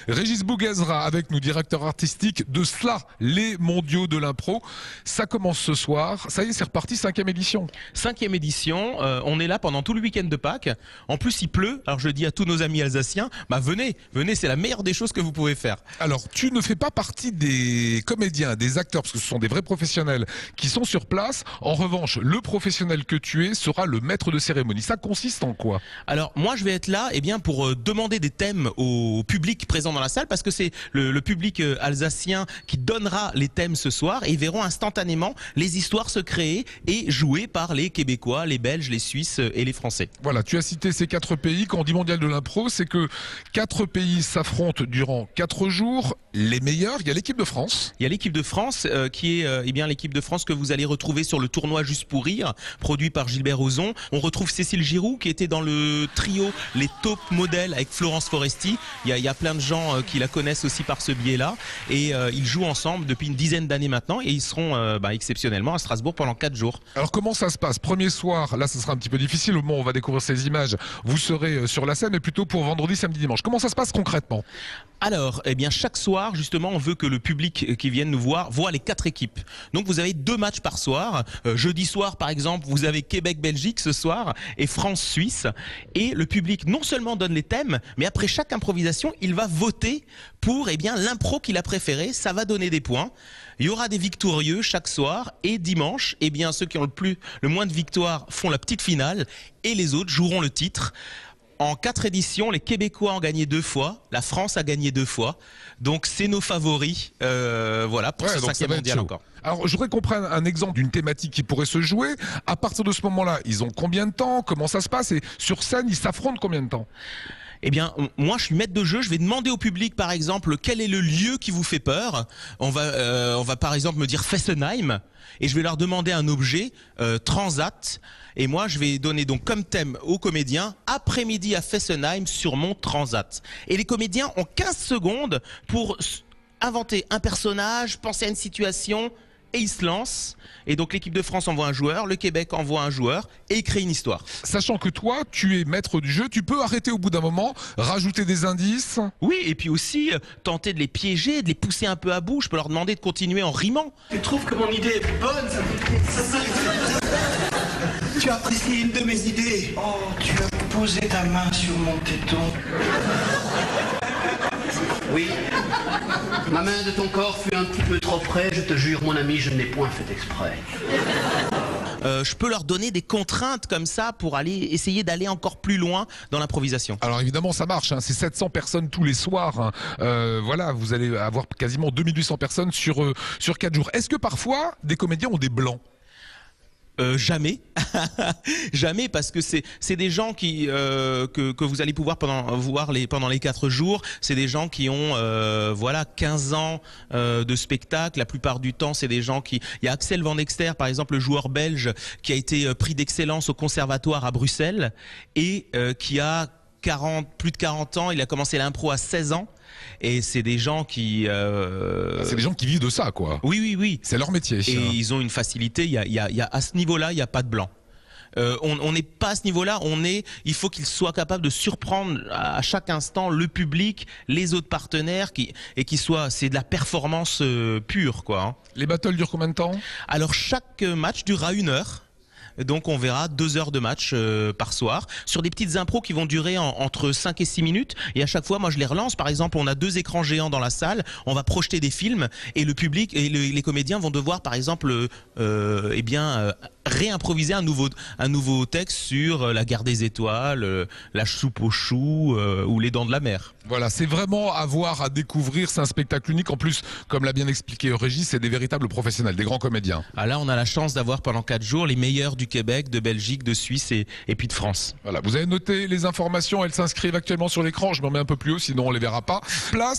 Régis Bouguezra avec nous, directeur artistique de SLA, les mondiaux de l'impro. Ça commence ce soir. Ça y est, c'est reparti, 5e édition. 5e édition, on est là pendant tout le week-end de Pâques. En plus, il pleut. Alors je dis à tous nos amis alsaciens, venez, c'est la meilleure des choses que vous pouvez faire. Alors, tu ne fais pas partie des comédiens, des acteurs, parce que ce sont des vrais professionnels qui sont sur place. En revanche, le professionnel que tu es sera le maître de cérémonie. Ça consiste en quoi? Alors moi, je vais être là pour demander des thèmes au public présent dans la salle, parce que c'est le public alsacien qui donnera les thèmes ce soir, et ils verront instantanément les histoires se créer et jouées par les Québécois, les Belges, les Suisses et les Français. Voilà, tu as cité ces 4 pays. Quand on dit mondial de l'impro, c'est que 4 pays s'affrontent durant 4 jours. Les meilleurs, il y a l'équipe de France. Il y a l'équipe de France qui est l'équipe de France que vous allez retrouver sur le tournoi Juste pour rire, produit par Gilbert Rozon. On retrouve Cécile Giroux qui était dans le trio Les Top Modèles avec Florence Foresti. Il y a plein de gens qui la connaissent aussi par ce biais-là, et ils jouent ensemble depuis une dizaine d'années maintenant, et ils seront exceptionnellement à Strasbourg pendant 4 jours. Alors comment ça se passe? Premier soir, là ce sera un petit peu difficile au moment où on va découvrir ces images. Vous serez sur la scène, mais plutôt pour vendredi, samedi, dimanche. Comment ça se passe concrètement? Alors, chaque soir, justement, on veut que le public qui vienne nous voir voit les 4 équipes. Donc, vous avez 2 matchs par soir. Jeudi soir, par exemple, vous avez Québec-Belgique ce soir et France-Suisse. Et le public non seulement donne les thèmes, mais après chaque improvisation, il va voter pour l'impro qu'il a préféré. Ça va donner des points. Il y aura des victorieux chaque soir, et dimanche, ceux qui ont le moins de victoires font la petite finale, et les autres joueront le titre. En 4 éditions, les Québécois ont gagné 2 fois, la France a gagné 2 fois. Donc c'est nos favoris pour ce 5e mondial encore. Alors je voudrais qu'on prenne un exemple d'une thématique qui pourrait se jouer. À partir de ce moment-là, ils ont combien de temps? Comment ça se passe? Et sur scène, ils s'affrontent combien de temps? Moi, je suis maître de jeu. Je vais demander au public, par exemple, quel est le lieu qui vous fait peur. On va par exemple me dire Fessenheim, et je vais leur demander un objet, Transat. Et moi, je vais donner donc comme thème aux comédiens, après-midi à Fessenheim sur mon Transat. Et les comédiens ont 15 secondes pour inventer un personnage, penser à une situation, et ils se lancent. Et donc l'équipe de France envoie un joueur, le Québec envoie un joueur, et il crée une histoire. Sachant que toi, tu es maître du jeu, tu peux arrêter au bout d'un moment, rajouter des indices. Oui, et puis aussi tenter de les piéger, de les pousser un peu à bout. Je peux leur demander de continuer en rimant. Tu trouves que mon idée est bonne? Tu as apprécié une de mes idées. Oh, tu as posé ta main sur mon téton. Oui. Ma main de ton corps fut un petit peu trop près, je te jure, mon ami, je ne l'ai point fait exprès. Je peux leur donner des contraintes comme ça pour essayer d'aller encore plus loin dans l'improvisation. Alors évidemment ça marche, c'est 700 personnes tous les soirs. Vous allez avoir quasiment 2800 personnes sur 4 jours. Est-ce que parfois des comédiens ont des blancs? Jamais, jamais, parce que c'est des gens que vous allez pouvoir pendant les 4 jours. C'est des gens qui ont 15 ans de spectacle. La plupart du temps, c'est des gens il y a Axel Van Dexter, par exemple, le joueur belge, qui a été prix d'excellence au conservatoire à Bruxelles, et qui a plus de 40 ans. Il a commencé l'impro à 16 ans. Et c'est des gens qui vivent de ça, quoi. Oui. C'est leur métier. Et ils ont une facilité. À ce niveau-là, il n'y a pas de blanc. On n'est pas à ce niveau-là. Il faut qu'ils soient capables de surprendre à chaque instant le public, les autres partenaires, c'est de la performance pure, quoi. Les battles durent combien de temps? Alors chaque match durera 1 heure. Donc on verra 2 heures de match par soir, sur des petites impros qui vont durer entre 5 et 6 minutes. Et à chaque fois, moi je les relance. Par exemple, on a 2 écrans géants dans la salle, on va projeter des films, et le public et les comédiens vont devoir, par exemple, réimproviser un nouveau texte sur la guerre des étoiles, la soupe aux choux ou les dents de la mer. Voilà, c'est vraiment à voir, à découvrir. C'est un spectacle unique. En plus, comme l'a bien expliqué Régis, c'est des véritables professionnels, des grands comédiens. Ah là, on a la chance d'avoir pendant 4 jours les meilleurs du Québec, de Belgique, de Suisse et puis de France. Voilà, vous avez noté les informations, elles s'inscrivent actuellement sur l'écran. Je me remets un peu plus haut, sinon on les verra pas. Place